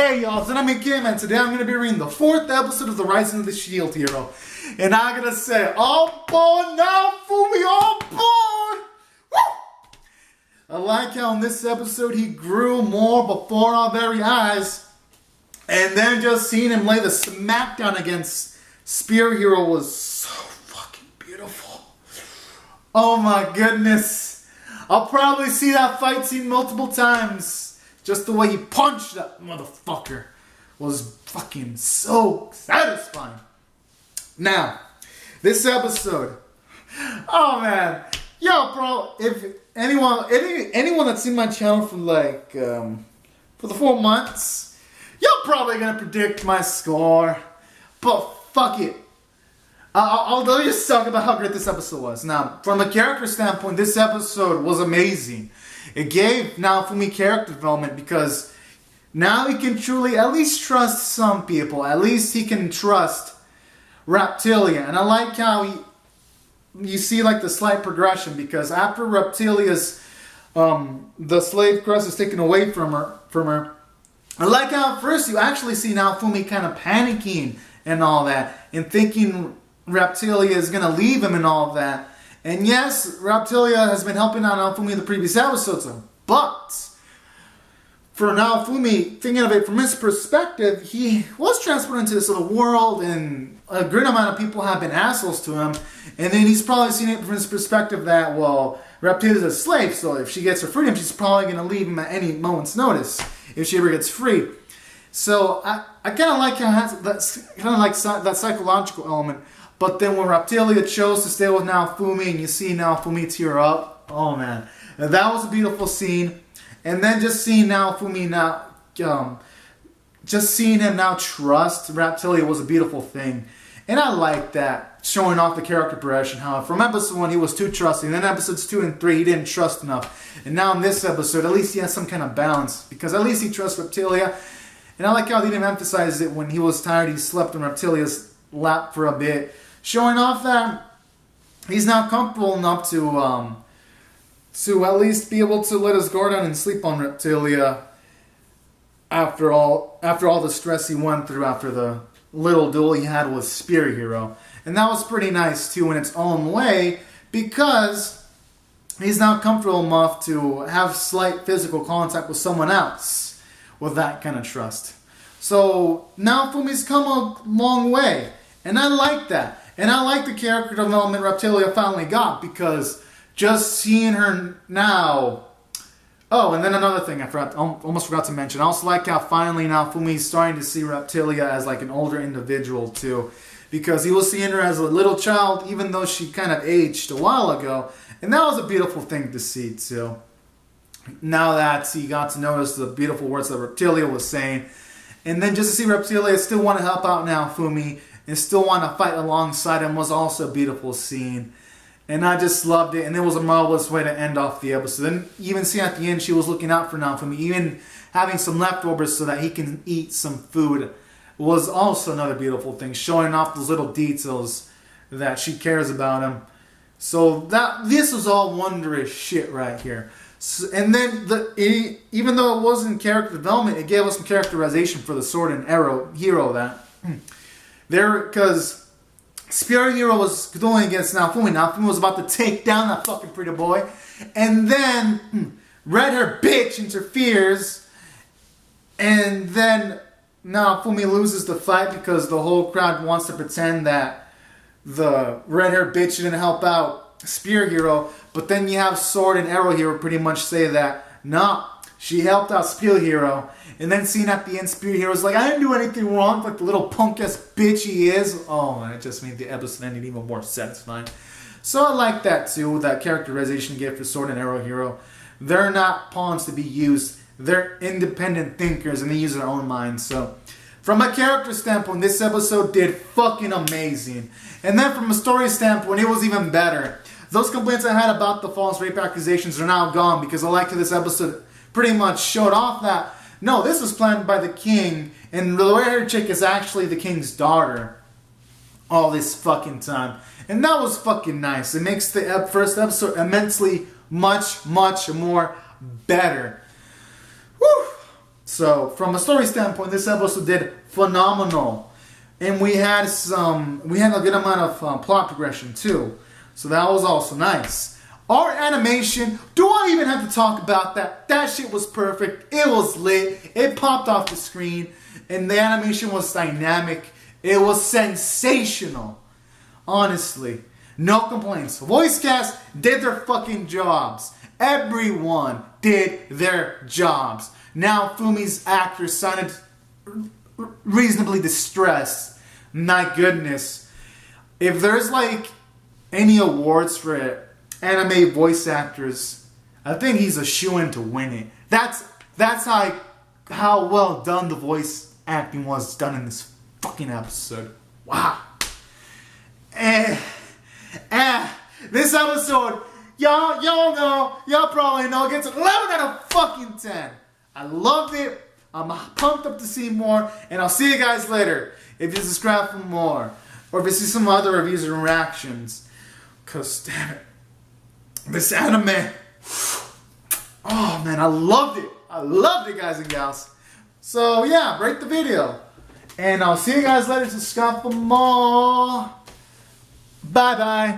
Hey y'all, it's Nariagari Game, and today I'm going to be reading the 4th episode of The Rising of the Shield Hero. And I'm going to say, all aboard now, Fumi, all aboard! Woo! I like how in this episode he grew more before our very eyes. And then just seeing him lay the smackdown against Spear Hero was so fucking beautiful. Oh my goodness. I'll probably see that fight scene multiple times. Just the way he punched that motherfucker was fucking so satisfying. Now, this episode, oh man, yo, bro, if anyone that's seen my channel for like for the 4 months, you're probably gonna predict my score, but fuck it. I'll just talk about how great this episode was. Now, from a character standpoint, this episode was amazing. It gave Naofumi character development because now he can truly at least trust some people. At least he can trust Reptilia. And I like how you see like the slight progression, because after Reptilia's the slave crest is taken away from her, I like how at first you actually see Naofumi kind of panicking and all that, and thinking Reptilia is going to leave him and all of that. And yes, Reptilia has been helping out Naofumi in the previous episodes, but for Naofumi, thinking of it from his perspective, he was transported into this little world, and a great amount of people have been assholes to him. And then he's probably seen it from his perspective that, well, Reptilia is a slave, so if she gets her freedom, she's probably going to leave him at any moment's notice if she ever gets free. So I kind of like how that psychological element. But then when Reptilia chose to stay with Naofumi and you see Naofumi tear up, oh man, that was a beautiful scene. And then just seeing Naofumi just seeing him now trust Reptilia was a beautiful thing. And I like that, showing off the character progression. How from episode 1 he was too trusting, then episodes 2 and 3 he didn't trust enough. And now in this episode, at least he has some kind of balance, because at least he trusts Reptilia. And I like how he didn't emphasize it when he was tired, he slept on Reptilia's lap for a bit. Showing off that he's now comfortable enough to at least be able to let his guard down and sleep on Reptilia after all the stress he went through after the little duel he had with Spear Hero. And that was pretty nice too in its own way, because he's now comfortable enough to have slight physical contact with someone else with that kind of trust. So now Fumi's come a long way, and I like that. And I like the character development Reptilia finally got, because just seeing her now... Oh, and then another thing I almost forgot to mention. I also like how finally now Fumi's starting to see Reptilia as like an older individual too. Because he was seeing her as a little child, even though she kind of aged a while ago. And that was a beautiful thing to see too. Now that he got to notice the beautiful words that Reptilia was saying. And then just to see Reptilia still want to help out Naofumi and still want to fight alongside him was also a beautiful scene. And I just loved it, and it was a marvelous way to end off the episode. And even seeing at the end she was looking out for Naofumi, even having some leftovers so that he can eat some food was also another beautiful thing, showing off those little details that she cares about him. So this was all wondrous shit right here. So, and then even though it wasn't character development, it gave us some characterization for the sword and arrow hero that because Spear Hero was going against Naofumi. Naofumi was about to take down that fucking pretty boy, and then red hair bitch interferes, and then Naofumi loses the fight because the whole crowd wants to pretend that the red hair bitch didn't help out Spear Hero. But then you have Sword and Arrow Hero pretty much say that, nah, she helped out Spear Hero. And then seeing at the end, Spear Hero's like, I didn't do anything wrong, like the little punk-ass bitch he is. Oh, and it just made the episode ending even more satisfying. So I like that too, that characterization you get for Sword and Arrow Hero. They're not pawns to be used. They're independent thinkers, and they use their own minds. So from a character standpoint, this episode did fucking amazing. And then from a story standpoint, it was even better. Those complaints I had about the false rape accusations are now gone, because I liked how this episode pretty much showed off that, no, this was planned by the king, and the red-haired chick is actually the king's daughter all this fucking time. And that was fucking nice. It makes the first episode immensely much more better. Whew. So from a story standpoint, this episode did phenomenal. And we had a good amount of plot progression too. So that was also nice. Our animation, do I even have to talk about that? That shit was perfect. It was lit. It popped off the screen. And the animation was dynamic. It was sensational. Honestly. No complaints. Voice cast did their fucking jobs. Everyone did their jobs. Now Fumi's actor sounded reasonably distressed. My goodness. If there's like any awards for anime voice actors, I think he's a shoo-in to win it. That's how well done the voice acting was done in this fucking episode. Wow. This episode, y'all know, y'all probably know, gets 11 out of fucking 10. I loved it. I'm pumped up to see more, and I'll see you guys later. If you subscribe for more, or if you see some other reviews or reactions, cause damn it, this anime, oh man, I loved it. I loved it, guys and gals. So yeah, rate the video, and I'll see you guys later. Subscribe for more. Bye bye.